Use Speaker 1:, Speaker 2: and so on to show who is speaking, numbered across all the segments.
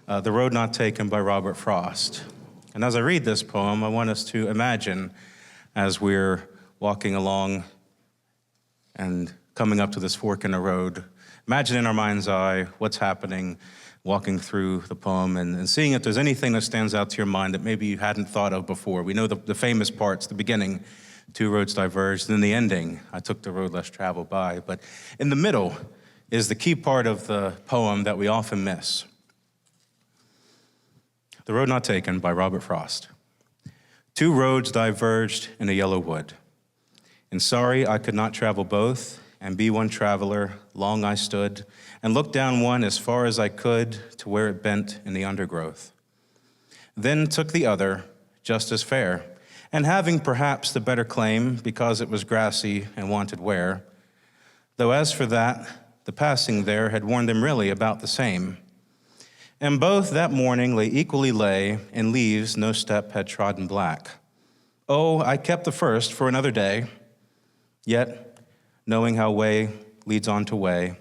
Speaker 1: The Road Not Taken by Robert Frost. And as I read this poem, I want us to imagine as we're walking along and coming up to this fork in the road, imagine in our mind's eye what's happening, walking through the poem and seeing if there's anything that stands out to your mind that maybe you hadn't thought of before. We know the famous parts, the beginning, two roads diverged, and then the ending, I took the road less traveled by. But in the middle is the key part of the poem that we often miss. The Road Not Taken by Robert Frost. Two roads diverged in a yellow wood. And sorry I could not travel both, and be one traveler, long I stood, and looked down one as far as I could to where it bent in the undergrowth. Then took the other, just as fair, and having perhaps the better claim, because it was grassy and wanted wear, though as for that, the passing there had worn them really about the same. And both that morning equally lay, in leaves no step had trodden black. Oh, I kept the first for another day, yet, knowing how way leads on to way,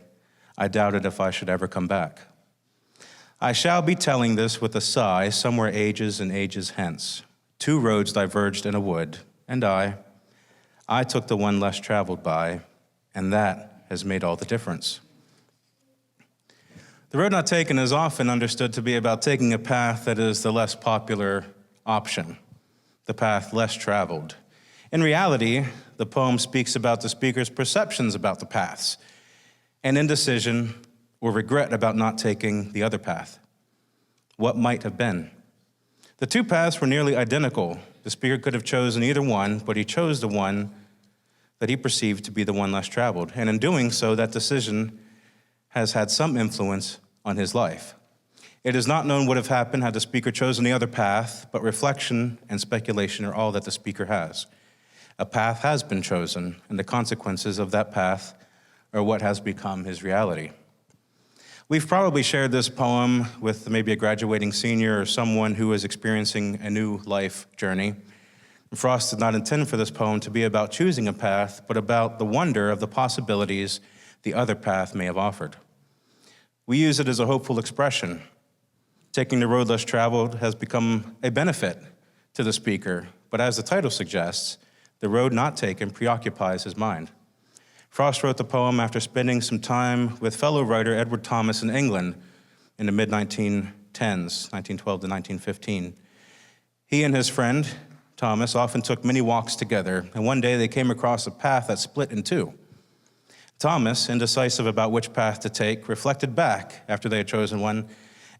Speaker 1: I doubted if I should ever come back. I shall be telling this with a sigh somewhere ages and ages hence. Two roads diverged in a wood, and I took the one less traveled by, and that has made all the difference. The road not taken is often understood to be about taking a path that is the less popular option, the path less traveled. In reality, the poem speaks about the speaker's perceptions about the paths, and indecision or regret about not taking the other path. What might have been? The two paths were nearly identical. The speaker could have chosen either one, but he chose the one that he perceived to be the one less traveled. And in doing so, that decision has had some influence on his life. It is not known what would have happened had the speaker chosen the other path, but reflection and speculation are all that the speaker has. A path has been chosen, and the consequences of that path are what has become his reality. We've probably shared this poem with maybe a graduating senior or someone who is experiencing a new life journey. Frost did not intend for this poem to be about choosing a path, but about the wonder of the possibilities the other path may have offered. We use it as a hopeful expression. Taking the road less traveled has become a benefit to the speaker, but as the title suggests, the road not taken preoccupies his mind. Frost wrote the poem after spending some time with fellow writer Edward Thomas in England in the mid-1910s, 1912 to 1915. He and his friend, Thomas, often took many walks together, and one day they came across a path that split in two. Thomas, indecisive about which path to take, reflected back after they had chosen one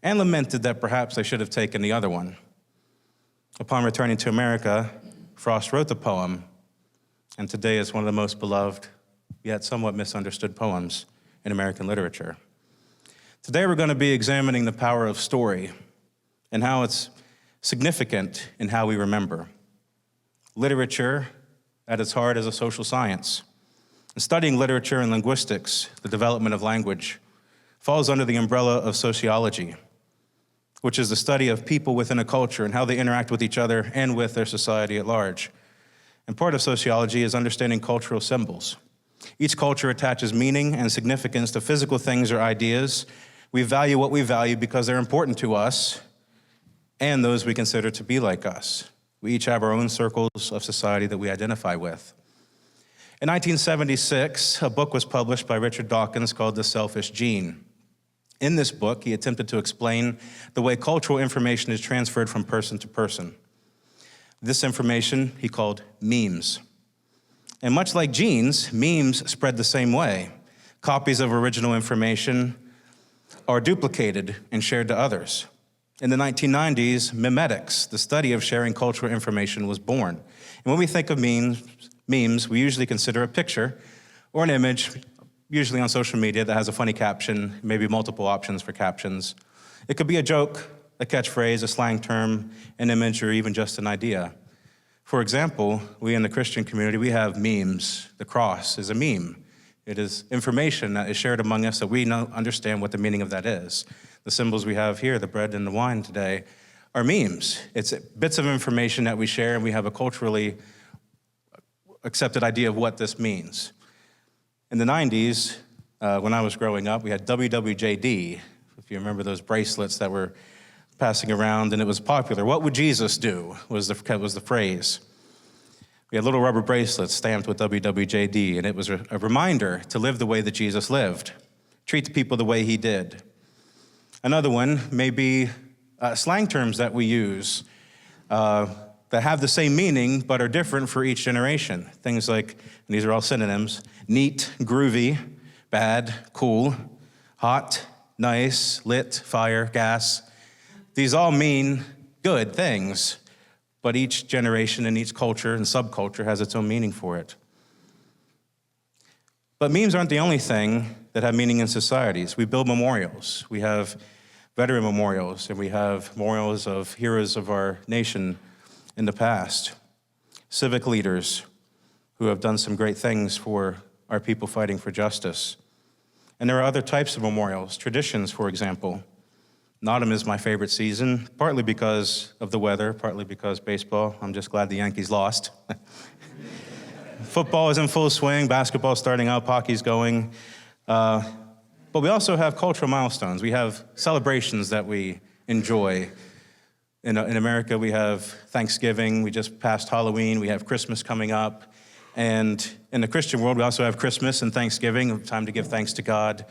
Speaker 1: and lamented that perhaps they should have taken the other one. Upon returning to America, Frost wrote the poem, and today is one of the most beloved, yet somewhat misunderstood poems in American literature. Today we're going to be examining the power of story and how it's significant in how we remember. Literature, at its heart, is a social science. And studying literature and linguistics, the development of language, falls under the umbrella of sociology, which is the study of people within a culture and how they interact with each other and with their society at large. And part of sociology is understanding cultural symbols. Each culture attaches meaning and significance to physical things or ideas. We value what we value because they're important to us and those we consider to be like us. We each have our own circles of society that we identify with. In 1976, a book was published by Richard Dawkins called The Selfish Gene. In this book, he attempted to explain the way cultural information is transferred from person to person. This information he called memes. And much like genes, memes spread the same way. Copies of original information are duplicated and shared to others. In the 1990s, memetics, the study of sharing cultural information, was born. And when we think of memes, we usually consider a picture or an image, usually on social media, that has a funny caption, maybe multiple options for captions. It could be a joke, a catchphrase, a slang term, an image, or even just an idea. For example, we in the Christian community, we have memes. The cross is a meme. It is information that is shared among us that we understand what the meaning of that is. The symbols we have here, the bread and the wine today, are memes. It's bits of information that we share, and we have a culturally accepted idea of what this means. In the 90s, when I was growing up, we had WWJD. If you remember those bracelets that were passing around, and it was popular. What would Jesus do was the phrase. We had little rubber bracelets stamped with WWJD, and it was a reminder to live the way that Jesus lived, treat the people the way he did. Another one may be slang terms that we use that have the same meaning but are different for each generation. Things like, and these are all synonyms, neat, groovy, bad, cool, hot, nice, lit, fire, gas. These all mean good things, but each generation and each culture and subculture has its own meaning for it. But memes aren't the only thing that have meaning in societies. We build memorials. We have veteran memorials, and we have memorials of heroes of our nation in the past, civic leaders who have done some great things for our people fighting for justice. And there are other types of memorials, traditions, for example. Autumn is my favorite season, partly because of the weather, partly because baseball. I'm just glad the Yankees lost. Football is in full swing, basketball starting up, hockey's going. But we also have cultural milestones. We have celebrations that we enjoy. In America, we have Thanksgiving. We just passed Halloween. We have Christmas coming up. And in the Christian world, we also have Christmas and Thanksgiving, a time to give thanks to God.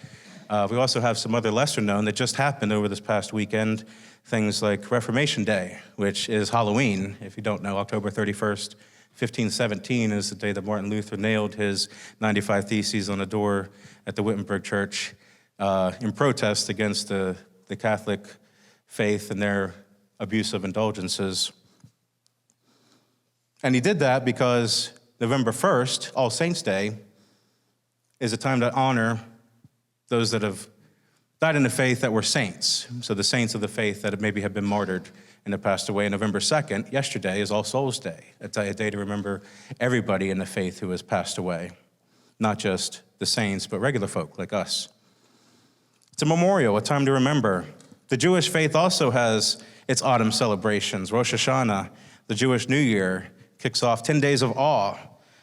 Speaker 1: We also have some other lesser known that just happened over this past weekend, things like Reformation Day, which is Halloween. If you don't know, October 31st, 1517 is the day that Martin Luther nailed his 95 Theses on a door at the Wittenberg Church in protest against the Catholic faith and their abuse of indulgences. And he did that because November 1st, All Saints' Day, is a time to honor those that have died in the faith that were saints. So the saints of the faith that maybe have been martyred and have passed away. And November 2nd, yesterday, is All Souls' Day, a day to remember everybody in the faith who has passed away, not just the saints, but regular folk like us. It's a memorial, a time to remember. The Jewish faith also has its autumn celebrations. Rosh Hashanah, the Jewish New Year, kicks off 10 days of awe,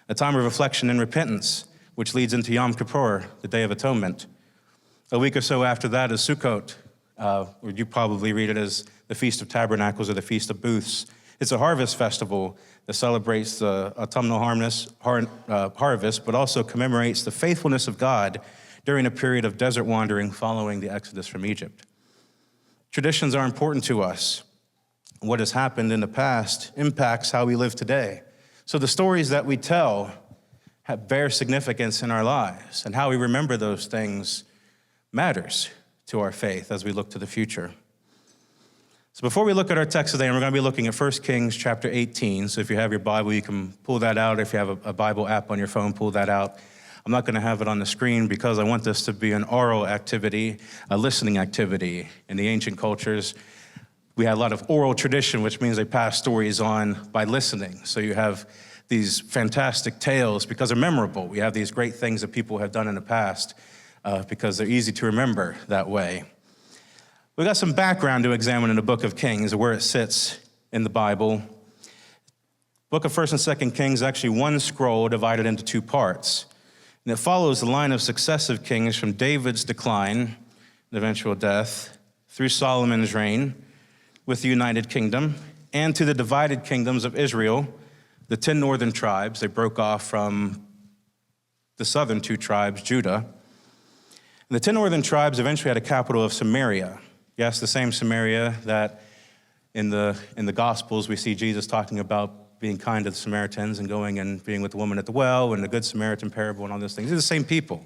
Speaker 1: a time of reflection and repentance, which leads into Yom Kippur, the Day of Atonement. A week or so after that is Sukkot, or you probably read it as the Feast of Tabernacles or the Feast of Booths. It's a harvest festival that celebrates the autumnal harvest, but also commemorates the faithfulness of God during a period of desert wandering following the Exodus from Egypt. Traditions are important to us. What has happened in the past impacts how we live today. So the stories that we tell bear significance in our lives, and how we remember those things matters to our faith as we look to the future. So before we look at our text today, and we're going to be looking at 1 Kings chapter 18. So if you have your Bible, you can pull that out. If you have a Bible app on your phone, pull that out. I'm not going to have it on the screen because I want this to be an oral activity, a listening activity. In the ancient cultures, we had a lot of oral tradition, which means they pass stories on by listening. So you have these fantastic tales because they're memorable. We have these great things that people have done in the past because they're easy to remember that way. We've got some background to examine in the book of Kings, where it sits in the Bible. Book of 1st and 2nd Kings is actually one scroll divided into two parts. And it follows the line of successive kings from David's decline and eventual death through Solomon's reign with the United Kingdom and to the divided kingdoms of Israel, the 10 northern tribes. They broke off from the southern two tribes, Judah. And the 10 northern tribes eventually had a capital of Samaria. Yes, the same Samaria that in the Gospels we see Jesus talking about being kind to the Samaritans and going and being with the woman at the well and the Good Samaritan parable and all those things. They're the same people.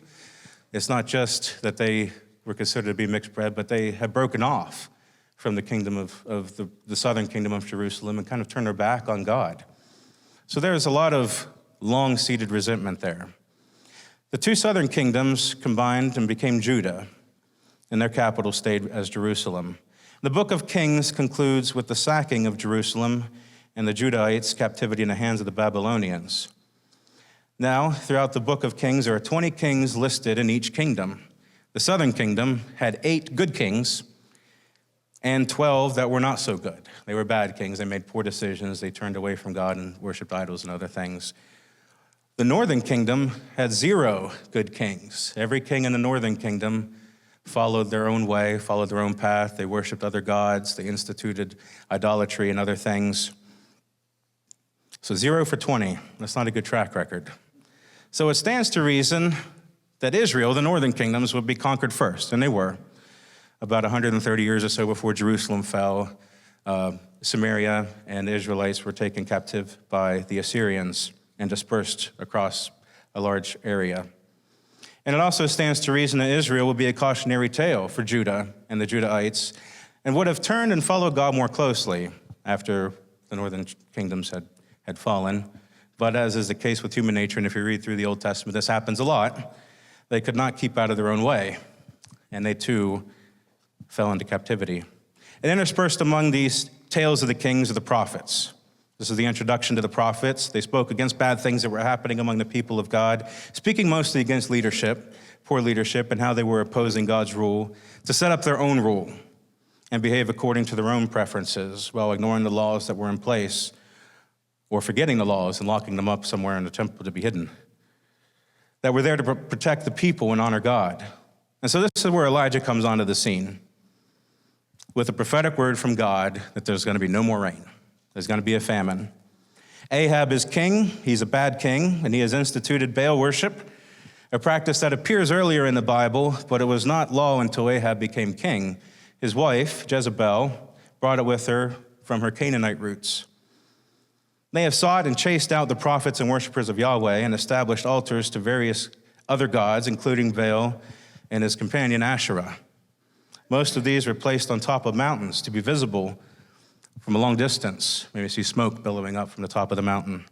Speaker 1: It's not just that they were considered to be mixed breed, but they had broken off from the kingdom of the southern kingdom of Jerusalem and kind of turned their back on God. So there's a lot of long-seated resentment there. The two southern kingdoms combined and became Judah, and their capital stayed as Jerusalem. The book of Kings concludes with the sacking of Jerusalem and the Judahites' captivity in the hands of the Babylonians. Now, throughout the book of Kings, there are 20 kings listed in each kingdom. The southern kingdom had 8 good kings and 12 that were not so good. They were bad kings. They made poor decisions. They turned away from God and worshiped idols and other things. The northern kingdom had 0 good kings. Every king in the northern kingdom followed their own way, followed their own path. They worshiped other gods. They instituted idolatry and other things. So 0 for 20. That's not a good track record. So it stands to reason that Israel, the northern kingdoms, would be conquered first, and they were. About 130 years or so before Jerusalem fell, Samaria and the Israelites were taken captive by the Assyrians and dispersed across a large area. And it also stands to reason that Israel would be a cautionary tale for Judah and the Judahites and would have turned and followed God more closely after the northern kingdoms had fallen. But as is the case with human nature, and if you read through the Old Testament, this happens a lot, they could not keep out of their own way, and they too fell into captivity. And interspersed among these tales of the kings are the prophets. This is the introduction to the prophets. They spoke against bad things that were happening among the people of God, speaking mostly against leadership, poor leadership, and how they were opposing God's rule to set up their own rule and behave according to their own preferences while ignoring the laws that were in place or forgetting the laws and locking them up somewhere in the temple to be hidden, that were there to protect the people and honor God. And so this is where Elijah comes onto the scene with a prophetic word from God that there's going to be no more rain. There's going to be a famine. Ahab is king. He's a bad king, and he has instituted Baal worship, a practice that appears earlier in the Bible, but it was not law until Ahab became king. His wife, Jezebel, brought it with her from her Canaanite roots. They have sought and chased out the prophets and worshipers of Yahweh and established altars to various other gods, including Baal and his companion Asherah. Most of these were placed on top of mountains to be visible from a long distance. Maybe see smoke billowing up from the top of the mountain.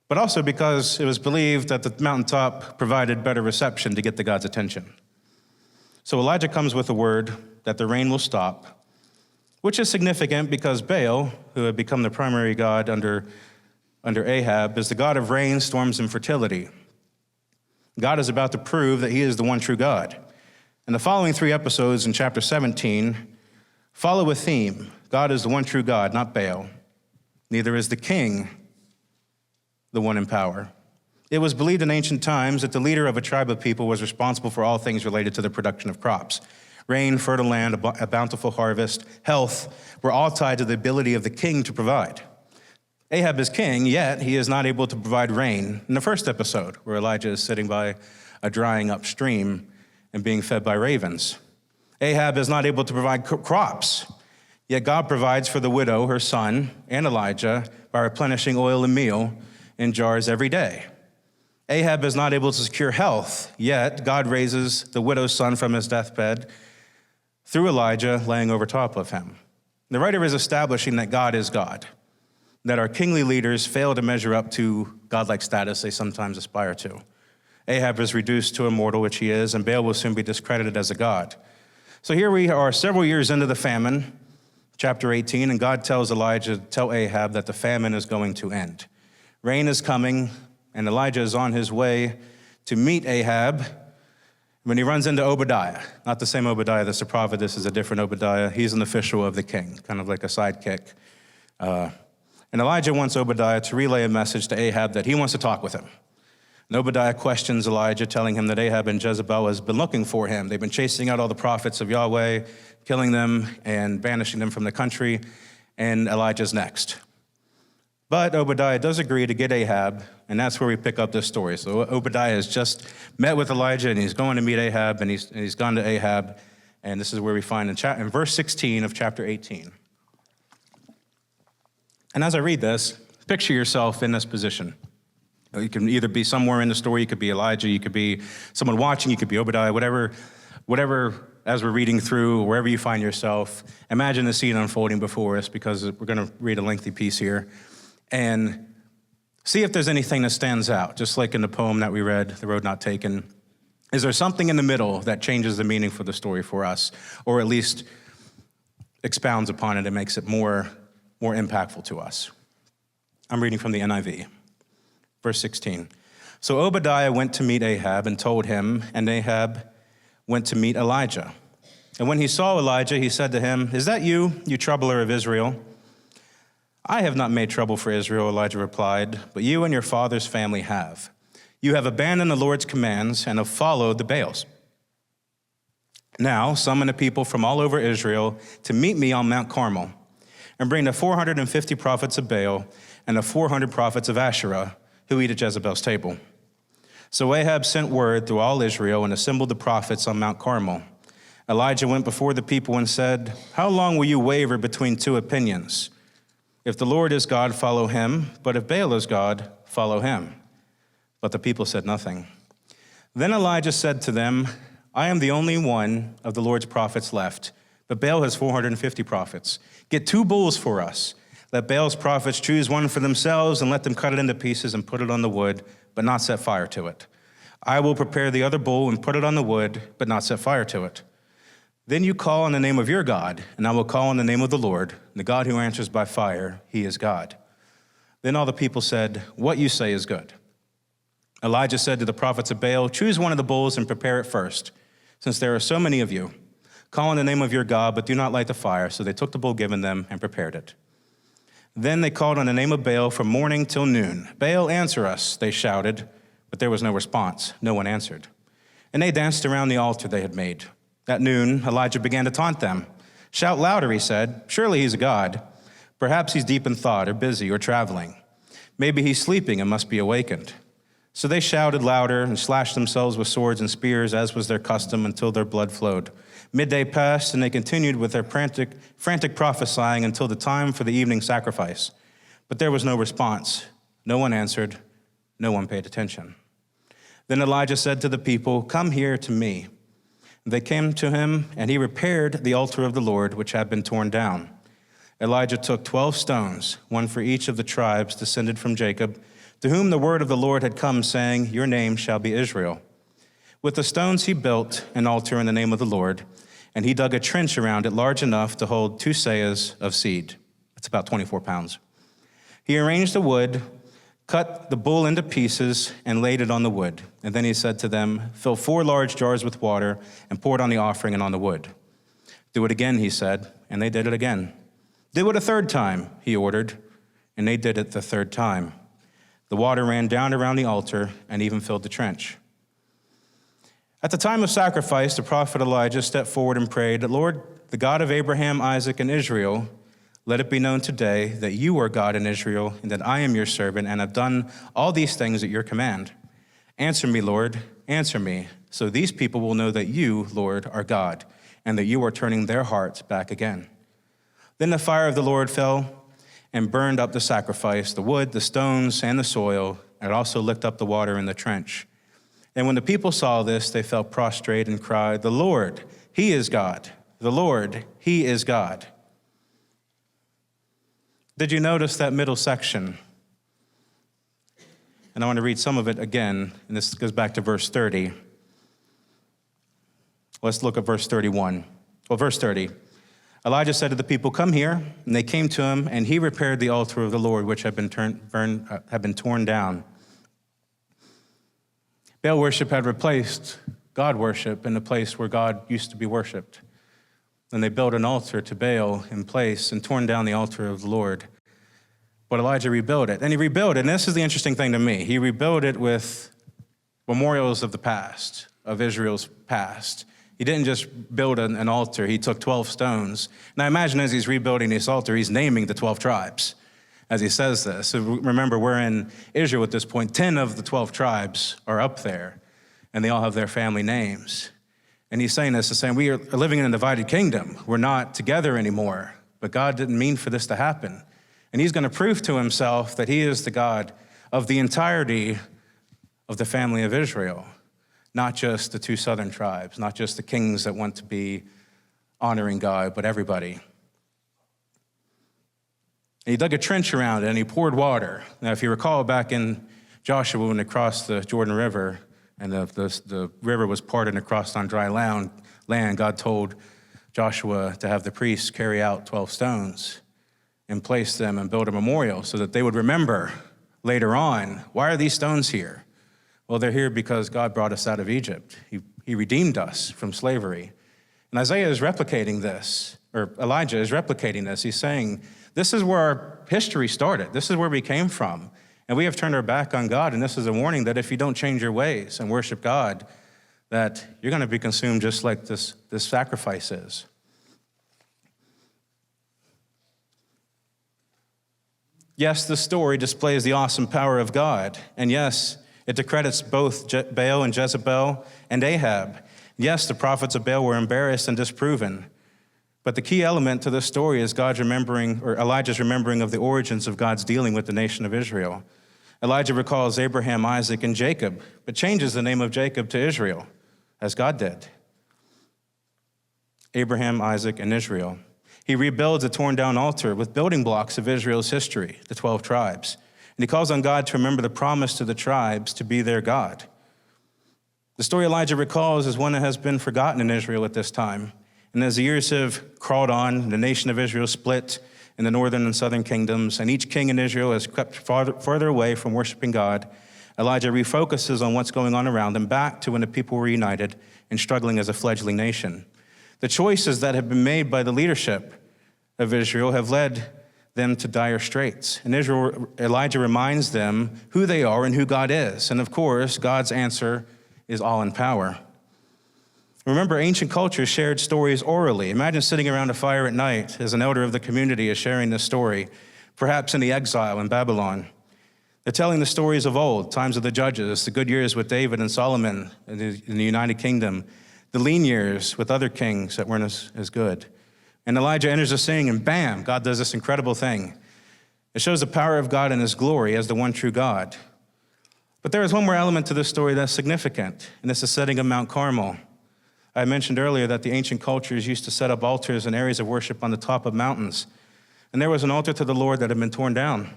Speaker 1: But also because it was believed that the mountaintop provided better reception to get the God's attention. So Elijah comes with a word that the rain will stop, which is significant because Baal, who had become the primary god under Ahab, is the god of rain, storms, and fertility. God is about to prove that he is the one true God. And the following 3 episodes in chapter 17 follow a theme. God is the one true God, not Baal. Neither is the king the one in power. It was believed in ancient times that the leader of a tribe of people was responsible for all things related to the production of crops. Rain, fertile land, a bountiful harvest, health were all tied to the ability of the king to provide. Ahab is king, yet he is not able to provide rain. In the first episode, where Elijah is sitting by a drying up stream and being fed by ravens. Ahab is not able to provide crops, yet God provides for the widow, her son, and Elijah by replenishing oil and meal in jars every day. Ahab is not able to secure health, yet God raises the widow's son from his deathbed through Elijah laying over top of him. The writer is establishing that God is God, that our kingly leaders fail to measure up to godlike status they sometimes aspire to. Ahab is reduced to a mortal, which he is, and Baal will soon be discredited as a god. So here we are several years into the famine, chapter 18, and God tells Elijah to tell Ahab that the famine is going to end. Rain is coming, and Elijah is on his way to meet Ahab when he runs into Obadiah. Not the same Obadiah that's the prophet, this is a different Obadiah. He's an official of the king, kind of like a sidekick. And Elijah wants Obadiah to relay a message to Ahab that he wants to talk with him. And Obadiah questions Elijah, telling him that Ahab and Jezebel has been looking for him. They've been chasing out all the prophets of Yahweh, killing them and banishing them from the country, and Elijah's next. But Obadiah does agree to get Ahab, and that's where we pick up this story. So Obadiah has just met with Elijah, and he's going to meet Ahab, and he's gone to Ahab, and this is where we find in verse 16 of chapter 18. And as I read this, picture yourself in this position. You can either be somewhere in the story, you could be Elijah, you could be someone watching, you could be Obadiah, whatever, as we're reading through, wherever you find yourself, imagine the scene unfolding before us, because we're going to read a lengthy piece here, and see if there's anything that stands out, just like in the poem that we read, The Road Not Taken. Is there something in the middle that changes the meaning for the story for us, or at least expounds upon it and makes it more impactful to us? I'm reading from the NIV. Verse 16. So Obadiah went to meet Ahab and told him, and Ahab went to meet Elijah. And when he saw Elijah, he said to him, "Is that you troubler of Israel?" "I have not made trouble for Israel," Elijah replied, "but you and your father's family have. You have abandoned the Lord's commands and have followed the Baals." Now summon the people from all over Israel to meet me on Mount Carmel, and bring the 450 prophets of Baal and the 400 prophets of Asherah who eat at Jezebel's table." So Ahab sent word through all Israel and assembled the prophets on Mount Carmel. Elijah went before the people and said, "How long will you waver between two opinions? If the Lord is God, follow him, but if Baal is God, follow him." But the people said nothing. Then Elijah said to them, "I am the only one of the Lord's prophets left, but Baal has 450 prophets. Get 2 bulls for us. Let Baal's prophets choose one for themselves and let them cut it into pieces and put it on the wood, but not set fire to it. I will prepare the other bull and put it on the wood, but not set fire to it. Then you call on the name of your God, and I will call on the name of the Lord, the God who answers by fire. He is God." Then all the people said, "What you say is good." Elijah said to the prophets of Baal, "Choose one of the bulls and prepare it first, since there are so many of you. Call on the name of your God, but do not light the fire." So they took the bull given them and prepared it. Then they called on the name of Baal from morning till noon. "Baal, answer us," they shouted, but there was no response. No one answered. And they danced around the altar they had made. At noon, Elijah began to taunt them. "Shout louder," he said. "Surely he's a god. Perhaps he's deep in thought or busy or traveling. Maybe he's sleeping and must be awakened." So they shouted louder and slashed themselves with swords and spears, as was their custom, until their blood flowed. Midday passed, and they continued with their frantic prophesying until the time for the evening sacrifice. But there was no response. No one answered. No one paid attention. Then Elijah said to the people, "Come here to me." They came to him, and he repaired the altar of the Lord, which had been torn down. Elijah took 12 stones, one for each of the tribes descended from Jacob, to whom the word of the Lord had come, saying, "Your name shall be Israel." With the stones he built an altar in the name of the Lord, and he dug a trench around it large enough to hold 2 seahs of seed. That's about 24 pounds. He arranged the wood, cut the bull into pieces, and laid it on the wood. And then he said to them, "Fill 4 large jars with water and pour it on the offering and on the wood." "Do it again," he said, and they did it again. "Do it a 3rd time," he ordered, and they did it the 3rd time. The water ran down around the altar and even filled the trench. At the time of sacrifice, the prophet Elijah stepped forward and prayed, "Lord, the God of Abraham, Isaac, and Israel, let it be known today that you are God in Israel, and that I am your servant, and have done all these things at your command. Answer me, Lord, answer me, so these people will know that you, Lord, are God, and that you are turning their hearts back again." Then the fire of the Lord fell and burned up the sacrifice, the wood, the stones, and the soil, and it also licked up the water in the trench. And when the people saw this, they fell prostrate and cried, "The Lord, he is God. The Lord, he is God." Did you notice that middle section? And I want to read some of it again, and this goes back to verse 30. Let's look at verse 31. Well, verse 30. Elijah said to the people, "Come here," and they came to him, and he repaired the altar of the Lord, which had been torn down. Baal worship had replaced God worship in the place where God used to be worshiped. And they built an altar to Baal in place and torn down the altar of the Lord. But Elijah rebuilt it. And he rebuilt it, and this is the interesting thing to me. He rebuilt it with memorials of the past, of Israel's past. He didn't just build an altar. He took 12 stones. And I imagine as he's rebuilding this altar, he's naming the 12 tribes as he says this. So remember, we're in Israel at this point. 10 of the 12 tribes are up there, and they all have their family names. And he's saying this, saying, we are living in a divided kingdom. We're not together anymore. But God didn't mean for this to happen. And he's going to prove to himself that he is the God of the entirety of the family of Israel, not just the 2 southern tribes, not just the kings that want to be honoring God, but everybody. And he dug a trench around it, and he poured water. Now, if you recall back in Joshua when they crossed the Jordan River, and the river was parted and crossed on dry land, God told Joshua to have the priests carry out 12 stones and place them and build a memorial so that they would remember later on, why are these stones here? Well, they're here because God brought us out of Egypt. He redeemed us from slavery. And Isaiah is replicating this, or Elijah is replicating this. He's saying, this is where our history started. This is where we came from. And we have turned our back on God, and this is a warning that if you don't change your ways and worship God, that you're going to be consumed just like this sacrifice is. Yes, the story displays the awesome power of God. And yes, it discredits both Baal and Jezebel and Ahab. Yes, the prophets of Baal were embarrassed and disproven. But the key element to this story is Elijah's remembering of the origins of God's dealing with the nation of Israel. Elijah recalls Abraham, Isaac, and Jacob, but changes the name of Jacob to Israel, as God did. Abraham, Isaac, and Israel. He rebuilds a torn-down altar with building blocks of Israel's history, the 12 tribes. And he calls on God to remember the promise to the tribes to be their God. The story Elijah recalls is one that has been forgotten in Israel at this time. And as the years have crawled on, the nation of Israel split in the northern and southern kingdoms, and each king in Israel has crept farther away from worshiping God. Elijah refocuses on what's going on around him back to when the people were united and struggling as a fledgling nation. The choices that have been made by the leadership of Israel have led them to dire straits. And Elijah reminds them who they are and who God is. And of course, God's answer is all in power. Remember, ancient cultures shared stories orally. Imagine sitting around a fire at night as an elder of the community is sharing this story, perhaps in the exile in Babylon. They're telling the stories of old, times of the judges, the good years with David and Solomon in the United Kingdom, the lean years with other kings that weren't as good. And Elijah enters the scene, and bam, God does this incredible thing. It shows the power of God and his glory as the one true God. But there is one more element to this story that's significant, and it's the setting of Mount Carmel. I mentioned earlier that the ancient cultures used to set up altars and areas of worship on the top of mountains. And there was an altar to the Lord that had been torn down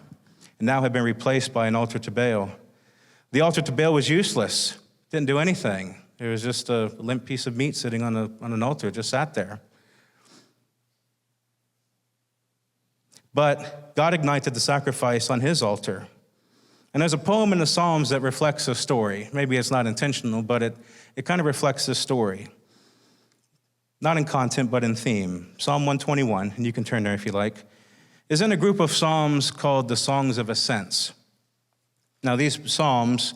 Speaker 1: and now had been replaced by an altar to Baal. The altar to Baal was useless, didn't do anything. It was just a limp piece of meat sitting on an altar, it just sat there. But God ignited the sacrifice on his altar. And there's a poem in the Psalms that reflects this story. Maybe it's not intentional, but it kind of reflects this story. Not in content, but in theme. Psalm 121, and you can turn there if you like, is in a group of psalms called the Songs of Ascents. Now these psalms,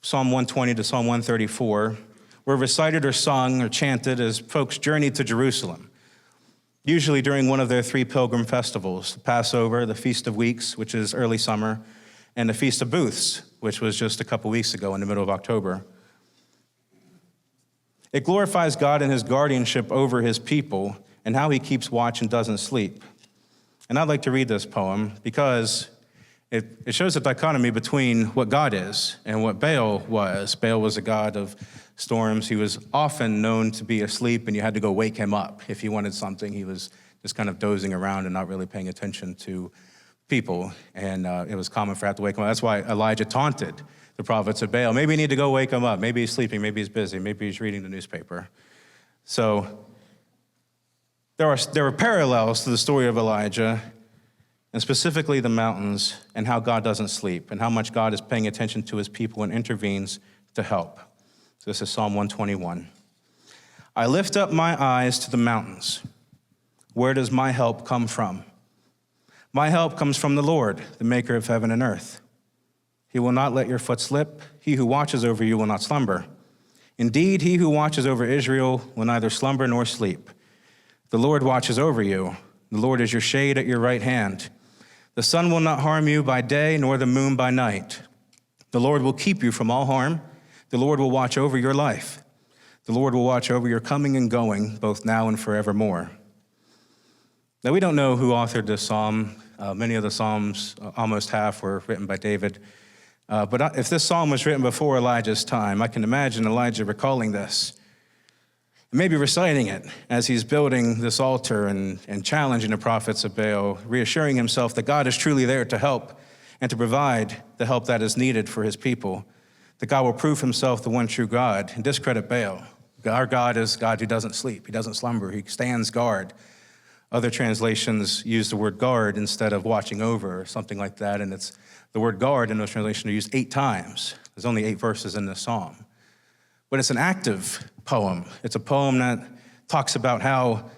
Speaker 1: Psalm 120 to Psalm 134, were recited or sung or chanted as folks journeyed to Jerusalem, usually during one of their 3 pilgrim festivals, the Passover, the Feast of Weeks, which is early summer, and the Feast of Booths, which was just a couple weeks ago in the middle of October. It glorifies God and his guardianship over his people and how he keeps watch and doesn't sleep. And I'd like to read this poem because it shows a dichotomy between what God is and what Baal was. Baal was a god of storms. He was often known to be asleep, and you had to go wake him up. If he wanted something, he was just kind of dozing around and not really paying attention to people. And it was common for him to wake him up. That's why Elijah taunted the prophets of Baal. Maybe you need to go wake him up. Maybe he's sleeping. Maybe he's busy. Maybe he's reading the newspaper. So there are parallels to the story of Elijah, and specifically the mountains and how God doesn't sleep and how much God is paying attention to his people and intervenes to help. So this is Psalm 121. I lift up my eyes to the mountains. Where does my help come from? My help comes from the Lord, the maker of heaven and earth. He will not let your foot slip. He who watches over you will not slumber. Indeed, he who watches over Israel will neither slumber nor sleep. The Lord watches over you. The Lord is your shade at your right hand. The sun will not harm you by day, nor the moon by night. The Lord will keep you from all harm. The Lord will watch over your life. The Lord will watch over your coming and going, both now and forevermore. Now, we don't know who authored this psalm. Many of the psalms, almost half, were written by David. But if this psalm was written before Elijah's time, I can imagine Elijah recalling this, and maybe reciting it as he's building this altar and challenging the prophets of Baal, reassuring himself that God is truly there to help and to provide the help that is needed for his people, that God will prove himself the one true God and discredit Baal. Our God is God who doesn't sleep. He doesn't slumber. He stands guard. Other translations use the word guard instead of watching over or something like that, and it's the word guard in those translations are used 8 times. There's only 8 verses in this psalm. But it's an active poem. It's a poem that talks about how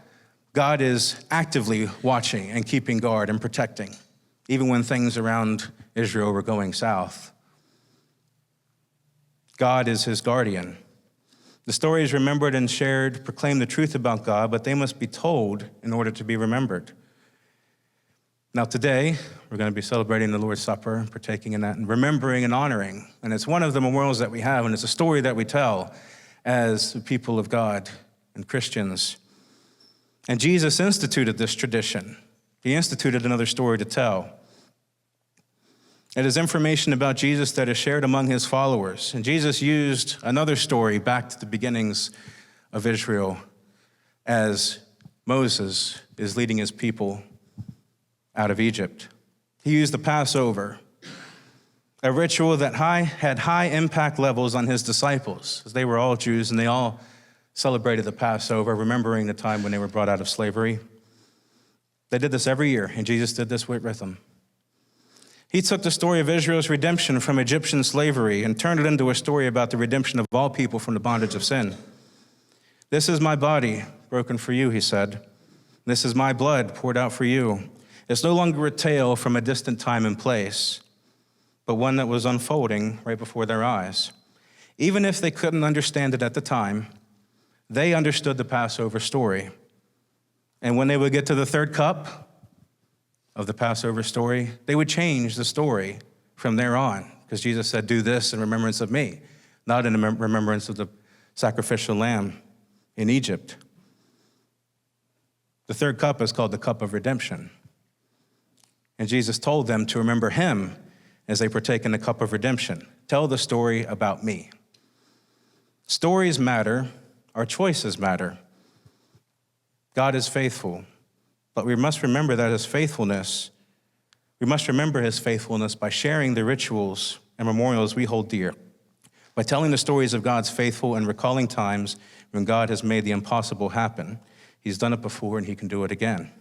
Speaker 1: God is actively watching and keeping guard and protecting, even when things around Israel were going south. God is his guardian. The stories remembered and shared proclaim the truth about God, but they must be told in order to be remembered. Now today, we're going to be celebrating the Lord's Supper, and partaking in that, and remembering and honoring. And it's one of the memorials that we have, and it's a story that we tell as the people of God and Christians. And Jesus instituted this tradition. He instituted another story to tell. It is information about Jesus that is shared among his followers. And Jesus used another story back to the beginnings of Israel as Moses is leading his people out of Egypt. He used the Passover, a ritual that had high impact levels on his disciples, as they were all Jews and they all celebrated the Passover, remembering the time when they were brought out of slavery. They did this every year, and Jesus did this with them. He took the story of Israel's redemption from Egyptian slavery and turned it into a story about the redemption of all people from the bondage of sin. This is my body broken for you, he said. This is my blood poured out for you. It's no longer a tale from a distant time and place, but one that was unfolding right before their eyes. Even if they couldn't understand it at the time, they understood the Passover story. And when they would get to the third cup of the Passover story, they would change the story from there on, because Jesus said, do this in remembrance of me, not in remembrance of the sacrificial lamb in Egypt. The third cup is called the cup of redemption. And Jesus told them to remember him as they partake in the cup of redemption. Tell the story about me. Stories matter, our choices matter. God is faithful. But we must remember that we must remember his faithfulness by sharing the rituals and memorials we hold dear, by telling the stories of God's faithful and recalling times when God has made the impossible happen. He's done it before and he can do it again.